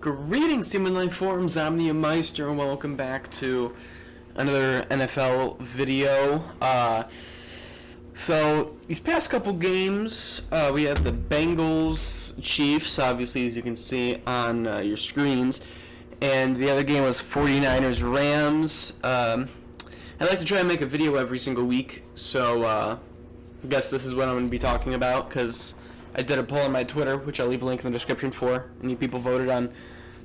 Greetings, Human Life Forums. I'm the Meister, and welcome back to another NFL video. So these past couple games, we had the Bengals Chiefs, obviously, as you can see on your screens, and the other game was 49ers Rams. I like to try and make a video every single week, so I guess this is what I'm going to be talking about, because I did a poll on my Twitter, which I'll leave a link in the description for, and you people voted on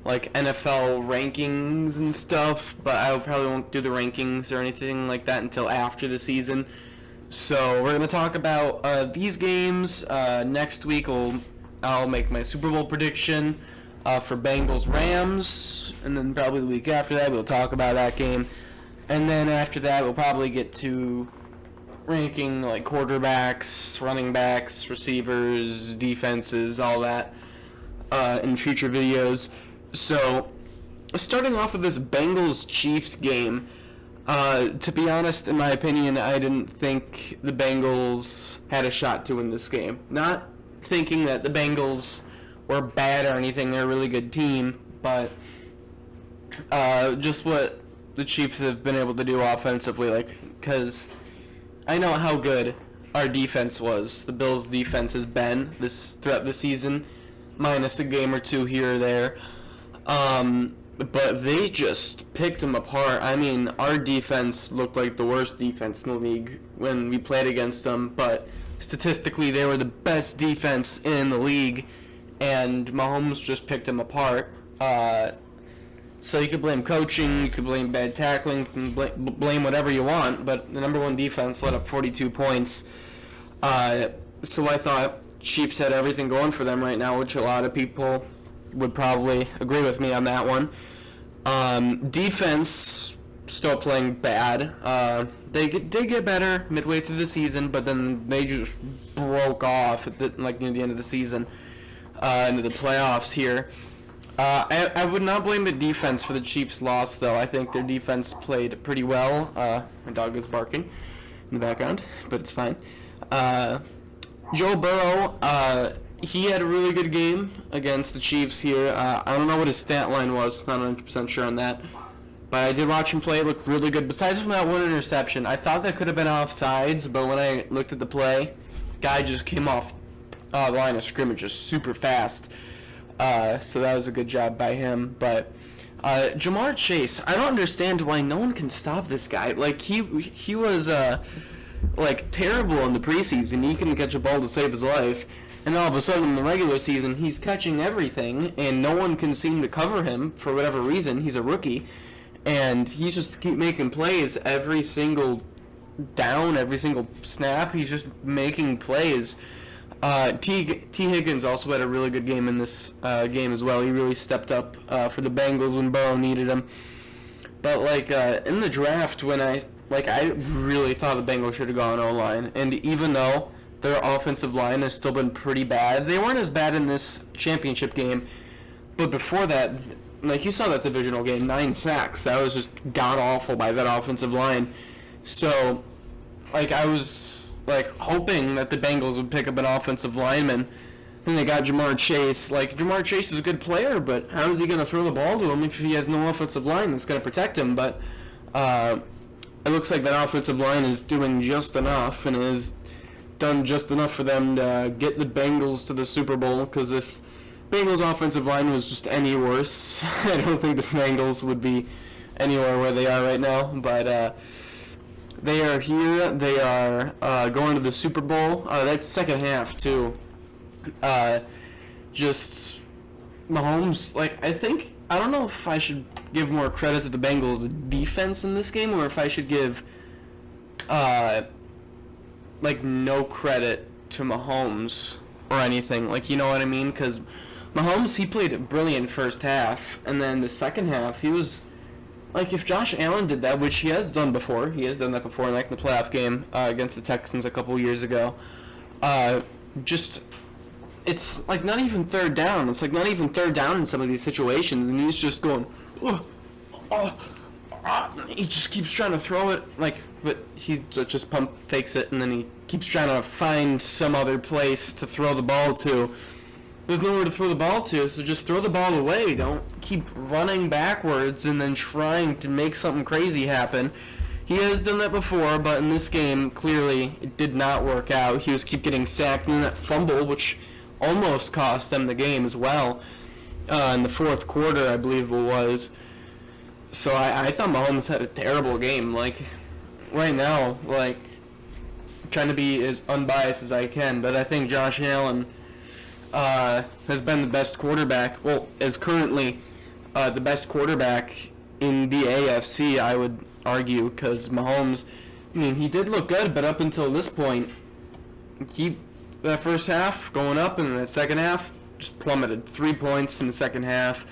like NFL rankings and stuff, but I probably won't do the rankings or anything like that until after the season. So we're going to talk about these games. Next week I'll make my Super Bowl prediction for Bengals Rams, and then probably the week after that we'll talk about that game. And then after that we'll probably get to ranking like quarterbacks, running backs, receivers, defenses, all that in future videos. So, starting off with this Bengals-Chiefs game, to be honest, in my opinion, I didn't think the Bengals had a shot to win this game. Not thinking that the Bengals were bad or anything, they're a really good team, but just what the Chiefs have been able to do offensively, because I know how good our defense was. The Bills' defense has been throughout the season, minus a game or two here or there. But they just picked them apart. I mean, our defense looked like the worst defense in the league when we played against them, but statistically they were the best defense in the league, and Mahomes just picked them apart. So you could blame coaching, you could blame bad tackling, you can blame whatever you want, but the number one defense let up 42 points. So I thought Chiefs had everything going for them right now, which a lot of people would probably agree with me on that one. Defense still playing bad. They did get better midway through the season, but then they just broke off near the end of the season, into the playoffs here. I would not blame the defense for the Chiefs' loss, though. I think their defense played pretty well. My dog is barking in the background, but it's fine. Joe Burrow, he had a really good game against the Chiefs here. I don't know what his stat line was, not 100% sure on that. But I did watch him play, it looked really good. Besides from that one interception, I thought that could have been offsides, but when I looked at the play, guy just came off the line of scrimmage just super fast. So that was a good job by him. But Jamar Chase, I don't understand why no one can stop this guy. He was terrible in the preseason. He couldn't catch a ball to save his life. And all of a sudden, in the regular season, he's catching everything, and no one can seem to cover him for whatever reason. He's a rookie, and he's just keep making plays every single down, every single snap. He's just making plays. T. Higgins also had a really good game in this game as well. He really stepped up for the Bengals when Burrow needed him. But in the draft, when I really thought the Bengals should have gone O-line, and even though their offensive line has still been pretty bad. They weren't as bad in this championship game, but before that, you saw that divisional game, 9 sacks. That was just god-awful by that offensive line. So, I was, hoping that the Bengals would pick up an offensive lineman. Then they got Jamar Chase. Jamar Chase is a good player, but how is he going to throw the ball to him if he has no offensive line that's going to protect him? But it looks like that offensive line is doing just enough, and is done just enough for them to get the Bengals to the Super Bowl, because if Bengals' offensive line was just any worse, I don't think the Bengals would be anywhere where they are right now. But they are here. They are going to the Super Bowl. That's second half, too. Just Mahomes, I don't know if I should give more credit to the Bengals' defense in this game, or if I should give no credit to Mahomes or anything, you know what I mean? Because Mahomes, he played a brilliant first half, and then the second half, he was, if Josh Allen did that, which he has done that before, in the playoff game against the Texans a couple years ago, it's, not even third down. It's, not even third down in some of these situations, and he's just going, he just keeps trying to throw it, but he just pump fakes it, and then he keeps trying to find some other place to throw the ball to. there's nowhere to throw the ball to, so just throw the ball away. Don't keep running backwards and then trying to make something crazy happen. He has done that before, but in this game, clearly, it did not work out. He was keep getting sacked, and that fumble, which almost cost them the game as well, in the fourth quarter, I believe it was. So I thought Mahomes had a terrible game. Like, right now, like, trying to be as unbiased as I can, but I think Josh Allen has been the best quarterback, well, is currently the best quarterback in the AFC, I would argue, because Mahomes, I mean, he did look good, but up until this point, that first half going up, and the second half just plummeted. 3 points in the second half,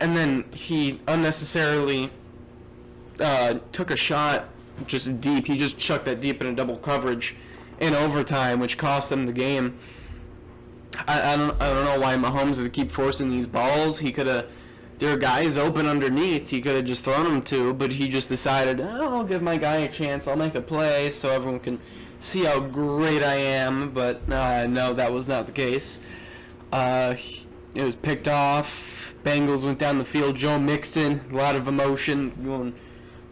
and then he unnecessarily took a shot just deep. He just chucked that deep in a double coverage in overtime, which cost them the game. I don't know why Mahomes is keep forcing these balls. He could have, there are guys open underneath. He could have just thrown them to, but he just decided, I'll give my guy a chance. I'll make a play so everyone can see how great I am. But no, that was not the case. It was picked off. Bengals went down the field. Joe Mixon, a lot of emotion,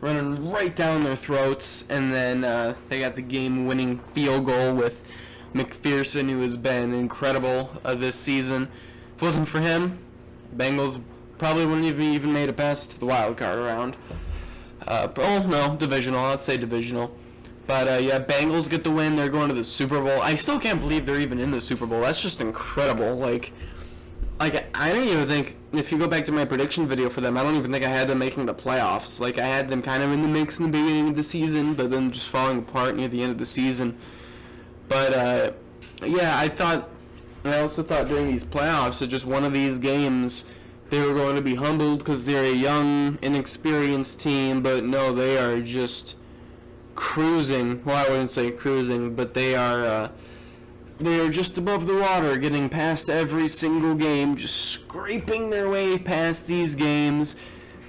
running right down their throats, and then they got the game-winning field goal with McPherson, who has been incredible this season. If it wasn't for him, Bengals probably wouldn't have even made it past the wild card round. Divisional. I'd say divisional. But yeah, Bengals get the win. They're going to the Super Bowl. I still can't believe they're even in the Super Bowl. That's just incredible. Like I don't even think, if you go back to my prediction video for them, I don't even think I had them making the playoffs. Like, I had them kind of in the mix in the beginning of the season, but then just falling apart near the end of the season. But yeah, I also thought during these playoffs that just one of these games they were going to be humbled because they're a young, inexperienced team, but no, they are just cruising. Well, I wouldn't say cruising, but they are just above the water, getting past every single game, just scraping their way past these games,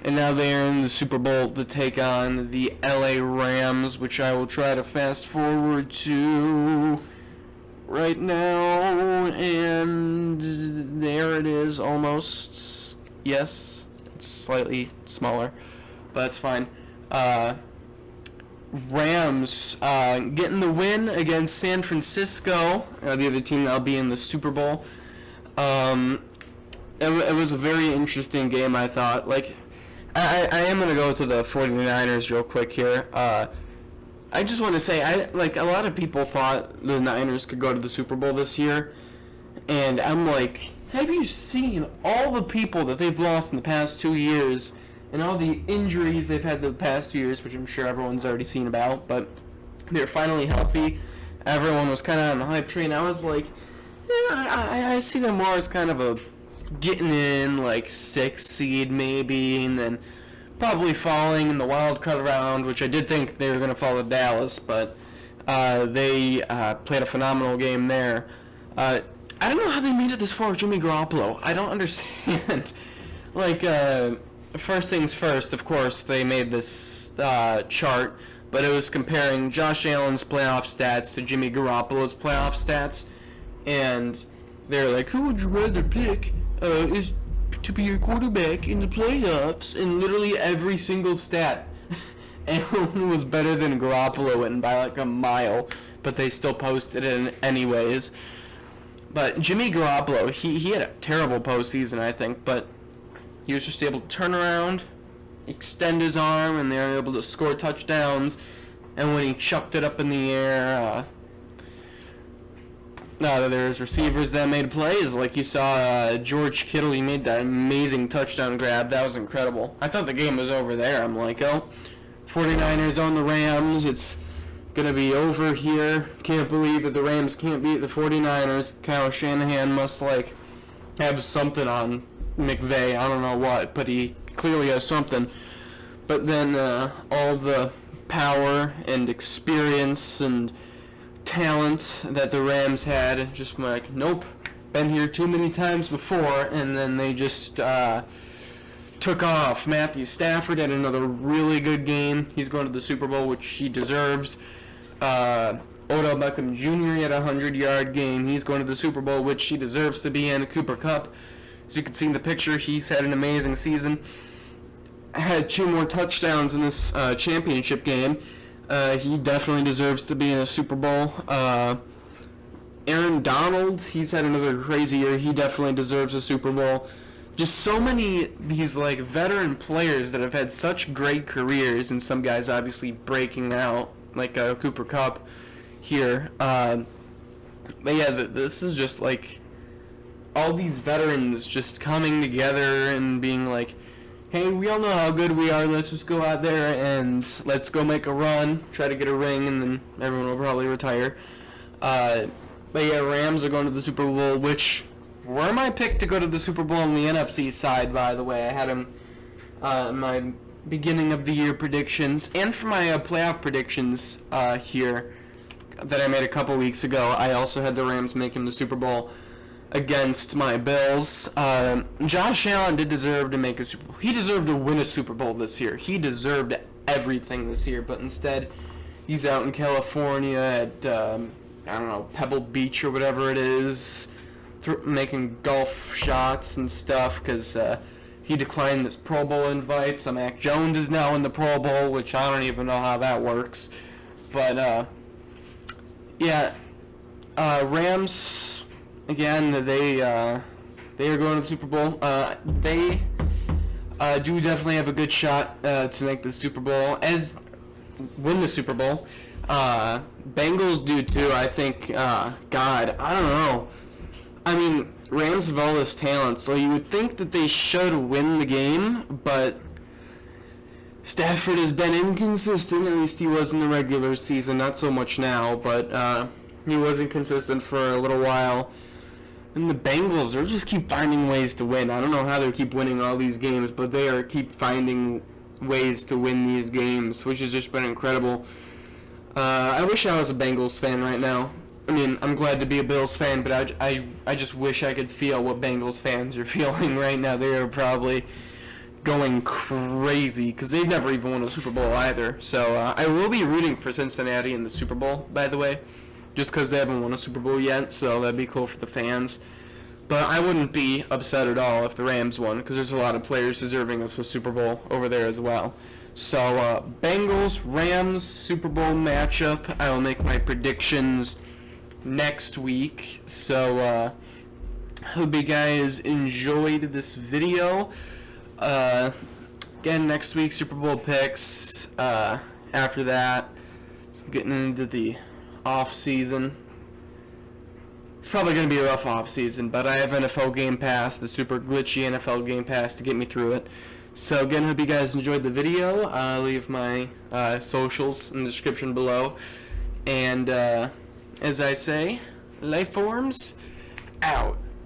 and now they are in the Super Bowl to take on the LA Rams, which I will try to fast forward to right now, and there it is, almost. Yes, it's slightly smaller, but it's fine. Rams getting the win against San Francisco, the other team that'll be in the Super Bowl. It was a very interesting game, I thought. Like, I am going to go to the 49ers real quick here. I just want to say, a lot of people thought the Niners could go to the Super Bowl this year, and I'm like, have you seen all the people that they've lost in the past 2 years and all the injuries they've had the past 2 years, which I'm sure everyone's already seen about, but they're finally healthy. Everyone was kind of on the hype train. I was like, yeah, I see them more as kind of a getting in, like, 6th seed maybe, and then probably falling in the wild card round, which I did think they were going to fall to Dallas, but they played a phenomenal game there. I don't know how they made it this far with Jimmy Garoppolo. I don't understand. First things first, of course, they made this chart, but it was comparing Josh Allen's playoff stats to Jimmy Garoppolo's playoff stats, and they're like, who would you rather pick is to be your quarterback in the playoffs? And literally every single stat, Allen was better than Garoppolo and by like a mile, but they still posted it anyways. But Jimmy Garoppolo, he had a terrible postseason, I think, but he was just able to turn around, extend his arm, and they were able to score touchdowns. And when he chucked it up in the air, there's receivers that made plays. Like you saw George Kittle, he made that amazing touchdown grab. That was incredible. I thought the game was over there. I'm like, 49ers on the Rams. It's going to be over here. Can't believe that the Rams can't beat the 49ers. Kyle Shanahan must, have something on McVay. I don't know what, but he clearly has something. But then all the power and experience and talent that the Rams had, just like, nope, been here too many times before, and then they just took off. Matthew Stafford had another really good game. He's going to the Super Bowl, which he deserves. Odell Beckham Jr. had a 100-yard game. He's going to the Super Bowl, which he deserves to be in. Cooper Kupp, as you can see in the picture, he's had an amazing season. Had 2 more touchdowns in this championship game. He definitely deserves to be in a Super Bowl. Aaron Donald, he's had another crazy year. He definitely deserves a Super Bowl. Just so many these like veteran players that have had such great careers, and some guys obviously breaking out, like Cooper Kupp here. But yeah, this is just like all these veterans just coming together and being like, hey, we all know how good we are, let's just go out there and let's go make a run, try to get a ring, and then everyone will probably retire. But yeah, Rams are going to the Super Bowl, which were my pick to go to the Super Bowl on the NFC side, by the way. I had them in my beginning of the year predictions, and for my playoff predictions here that I made a couple weeks ago, I also had the Rams making the Super Bowl against my Bills. Josh Allen did deserve to make a Super Bowl. He deserved to win a Super Bowl this year. He deserved everything this year, but instead he's out in California at I don't know, Pebble Beach or whatever it is, making golf shots and stuff, because he declined this Pro Bowl invite. So Mac Jones is now in the Pro Bowl, which I don't even know how that works. But yeah, Rams, again, they are going to the Super Bowl. They do definitely have a good shot to make the Super Bowl, win the Super Bowl. Bengals do too, I think. God, I don't know. I mean, Rams have all this talent, so you would think that they should win the game, but Stafford has been inconsistent. At least he was in the regular season, not so much now, but he was inconsistent for a little while. And the Bengals, they just keep finding ways to win. I don't know how they keep winning all these games, but they keep finding ways to win these games, which has just been incredible. I wish I was a Bengals fan right now. I mean, I'm glad to be a Bills fan, but I just wish I could feel what Bengals fans are feeling right now. They are probably going crazy because they've never even won a Super Bowl either. So I will be rooting for Cincinnati in the Super Bowl, by the way, just because they haven't won a Super Bowl yet, so that'd be cool for the fans. But I wouldn't be upset at all if the Rams won, because there's a lot of players deserving of a Super Bowl over there as well. So, Bengals, Rams, Super Bowl matchup. I will make my predictions next week. So, hope you guys enjoyed this video. Again, next week, Super Bowl picks. After that, getting into the off season. It's probably going to be a rough off season, but I have NFL Game Pass, the super glitchy NFL Game Pass, to get me through it. So again, hope you guys enjoyed the video. I'll leave my socials in the description below. And as I say, life forms out.